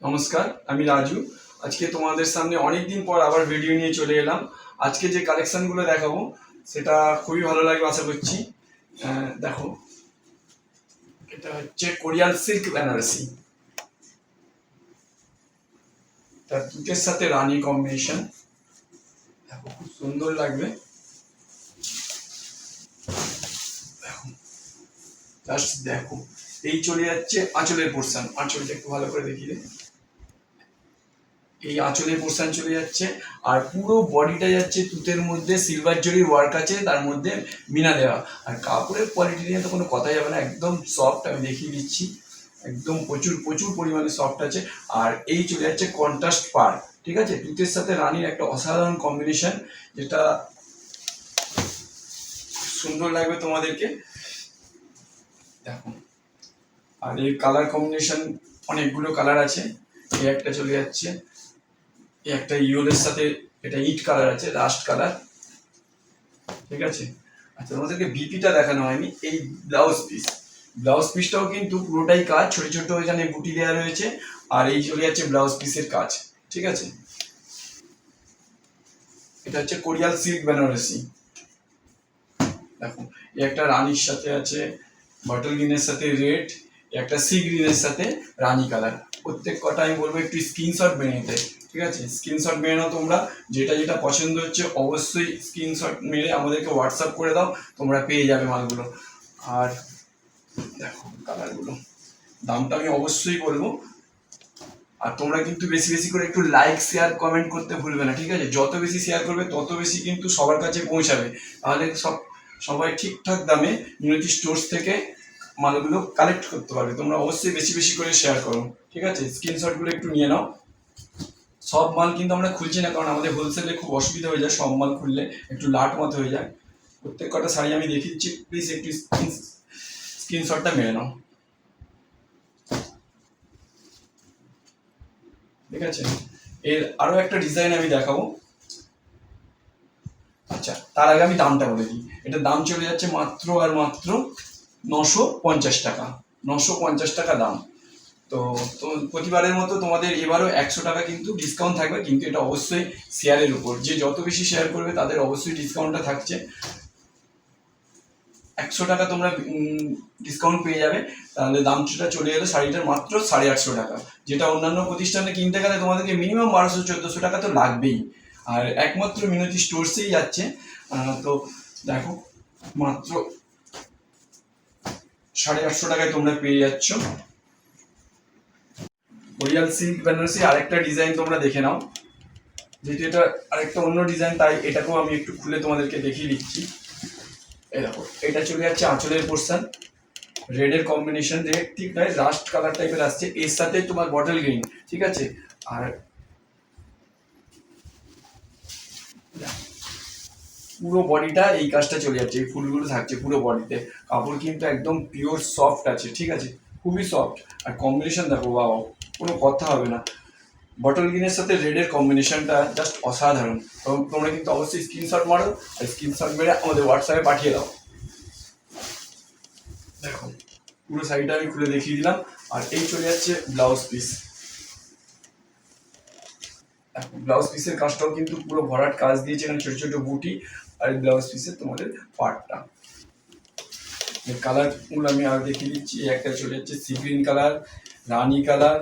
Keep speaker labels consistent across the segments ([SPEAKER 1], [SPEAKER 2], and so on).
[SPEAKER 1] নমস্কার, আমি রাজু। আজকে তোমাদের সামনে অনেক দিন পর আবার ভিডিও নিয়ে চলে এলাম। আজকে যে কালেকশনগুলো দেখাবো সেটা খুবই ভালো লাগবে আশা করছি। দেখো, এটা হচ্ছে কোরিয়ান সিল্ক বেনারসি। তার তুতের সাথে রানী কম্বিনেশন, দেখো খুব সুন্দর লাগবে। দেখো, জাস্ট দেখো, এই চলে যাচ্ছে আঁচলের পোর্শন। আঁচলটা একটু ভালো করে দেখিয়ে দে। এই আঁচলের পোর্শন চলে যাচ্ছে, আর পুরো বডিটা যাচ্ছে তুতের মধ্যে সিলভার জরির ওয়ার্ক আছে, তার মধ্যে মিনা দেওয়া। আর কাপড়ের কোয়ালিটি নিয়ে তো কোনো কথা যাবে না, একদম সফট। আমি দেখিয়ে দিচ্ছি, একদম প্রচুর প্রচুর পরিমাণে সফট আছে। আর এই চলে যাচ্ছে কন্ট্রাস্ট পার, ঠিক আছে। তুতের সাথে রানীর একটা অসাধারণ কম্বিনেশন, যেটা সুন্দর লাগবে তোমাদেরকে। দেখো, আর এই কালার কম্বিনেশন অনেকগুলো কালার আছে। এই একটা চলে যাচ্ছে, একটা ইয়েলোর সাথে এটা ইট কালার আছে, রাস্ট কালার, ঠিক আছে। আচ্ছা, তোমাদেরকে বিপিটা দেখানো হয়নি। এই ব্লাউজ পিসটাও কিন্তু পুরোটাই কাজ, ছোট ছোট এখানে বুটি দেওয়া রয়েছে। আর এই চলে যাচ্ছে ব্লাউজ পিসের কাজ, ঠিক আছে। এটা হচ্ছে কোরিয়ান সিল্ক বেনারসি। দেখো, এই একটা রানীর সাথে আছে বটল গ্রিনের সাথে রেড, একটা সি গ্রিনের সাথে রানী কালার। প্রত্যেক কটা আমি বলবো একটু স্ক্রিনশট মেরে নিতে, ঠিক আছে। স্ক্রিনশট মেরে নাও তোমরা, যেটা যেটা পছন্দ হচ্ছে অবশ্যই স্ক্রিনশট মেরে আমাদেরকে হোয়াটসঅ্যাপ করে দাও, তোমরা পেয়ে যাবে মালগুলো। আর দেখো কালারগুলো, দামটা আমি অবশ্যই বলবো। আর তোমরা কিন্তু বেশি বেশি করে একটু লাইক শেয়ার কমেন্ট করতে ভুলবে না, ঠিক আছে। যত বেশি শেয়ার করবে তত বেশি কিন্তু সবার কাছে পৌঁছাবে, তাহলে সবাই ঠিকঠাক দামে মিনতি স্টোর্স থেকে মালগুলো কালেক্ট করতে পারবে। তোমরা অবশ্যই বেশি বেশি করে শেয়ার করো, ঠিক আছে। স্ক্রিনশটগুলো একটু নিয়ে নাও। সব মাল কিন্তু আমরা খুলছি না, কারণ আমাদের হোলসেলে খুব অসুবিধা হয়ে যায়, সব মাল খুললে একটু লাট মতো হয়ে যায়। প্রত্যেক কটা শাড়ি আমি দেখিয়ে দিচ্ছি, প্লিজ একটু স্ক্রিনশটটা মেরে নাও, ঠিক আছে। এর আরো একটা ডিজাইন আমি দেখাবো। আচ্ছা, তার আগে আমি দামটা বলে দিই। এটার দাম চলে যাচ্ছে মাত্র আর মাত্র 950 টাকা। 950 টাকা দাম। তো প্রতিবারের মতো তোমাদের এবারও 100 টাকা কিন্তু ডিসকাউন্ট থাকবে, কিন্তু এটা অবশ্যই শেয়ারের উপর। যে যত বেশি শেয়ার করবে তাদের অবশ্যই ডিসকাউন্টটা থাকছে। 100 টাকা তোমরা ডিসকাউন্ট পেয়ে যাবে। তাহলে দামটা চলে এলো শাড়িটার মাত্র 850 টাকা, যেটা অন্যান্য প্রতিষ্ঠানে কিনতে গেলে তোমাদেরকে মিনিমাম 1200-1400 টাকা তো লাগবেই। আর একমাত্র মিনতি স্টোর্সেই যাচ্ছে। তো দেখো, মাত্র 850 টাকায় তোমরা পেয়ে যাচ্ছ কোরিয়ান সিল্ক বেনারসি। আরেকটা ডিজাইন তোমরা দেখে নাও, যেহেতু এটা আরেকটা অন্য ডিজাইন, তাই এটাকেও আমি একটু খুলে তোমাদেরকে দেখিয়ে দিচ্ছি। এই দেখো, এটা চলে যাচ্ছে আঁচলের পোর্শন, রেডের কম্বিনেশন, রেড ঠিক নয়, রাস্ট কালার টাইপের আসছে, এর সাথে তোমার বটল গ্রিন, ঠিক আছে। আর পুরো বডিটা এই কাজটা চলে যাচ্ছে, এই ফুলগুলো থাকছে পুরো বডিতে। কাপড় কিন্তু একদম পিওর সফট আছে, ঠিক আছে, খুবই সফট। আর কম্বিনেশন দেখো, বাবা, কোনো কথা হবে না। বটল গ্রিনের সাথে রেডের কম্বিনেশনটা জাস্ট অসাধারণ। তোমরা কিন্তু অবশ্যই স্ক্রিনশট মারো, আর স্ক্রিনশট মেরে আমাদের হোয়াটসঅ্যাপে পাঠিয়ে দাও। দেখো, পুরো শাড়িটা আমি খুলে দেখিয়ে দিলাম। আর এই চলে যাচ্ছে ব্লাউজ পিস। ব্লাউজ পিসের কাজটাও কিন্তু পুরো ভরাট কাজ দিয়েছে, এখানে ছোট ছোট বুটি। আর ব্লাউজ পিসের তোমাদের পার্টটা, কালারগুলো আমি আর দেখিয়ে দিচ্ছি। একটা চলে যাচ্ছে সি গ্রিন কালার, রানী কালার,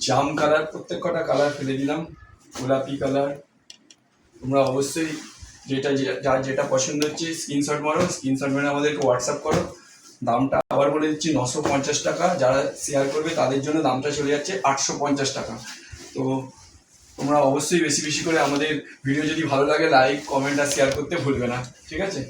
[SPEAKER 1] জাম কালার, প্রত্যেক কটা কালার ফেলে দিলাম, গোলাপি কালার। তোমরা অবশ্যই যার যেটা পছন্দ হচ্ছে স্ক্রিনশট মারো, স্ক্রিনশট মেরে আমাদেরকে হোয়াটসঅ্যাপ করো। দামটা আবার বলে দিচ্ছি, 950 টাকা। যারা শেয়ার করবে তাদের জন্য দামটা চলে যাচ্ছে 850 টাকা। তো তোমরা অবশ্যই বেশি বেশি করে আমাদের ভিডিও যদি ভালো লাগে লাইক কমেন্ট আর শেয়ার করতে ভুলবে না, ঠিক আছে।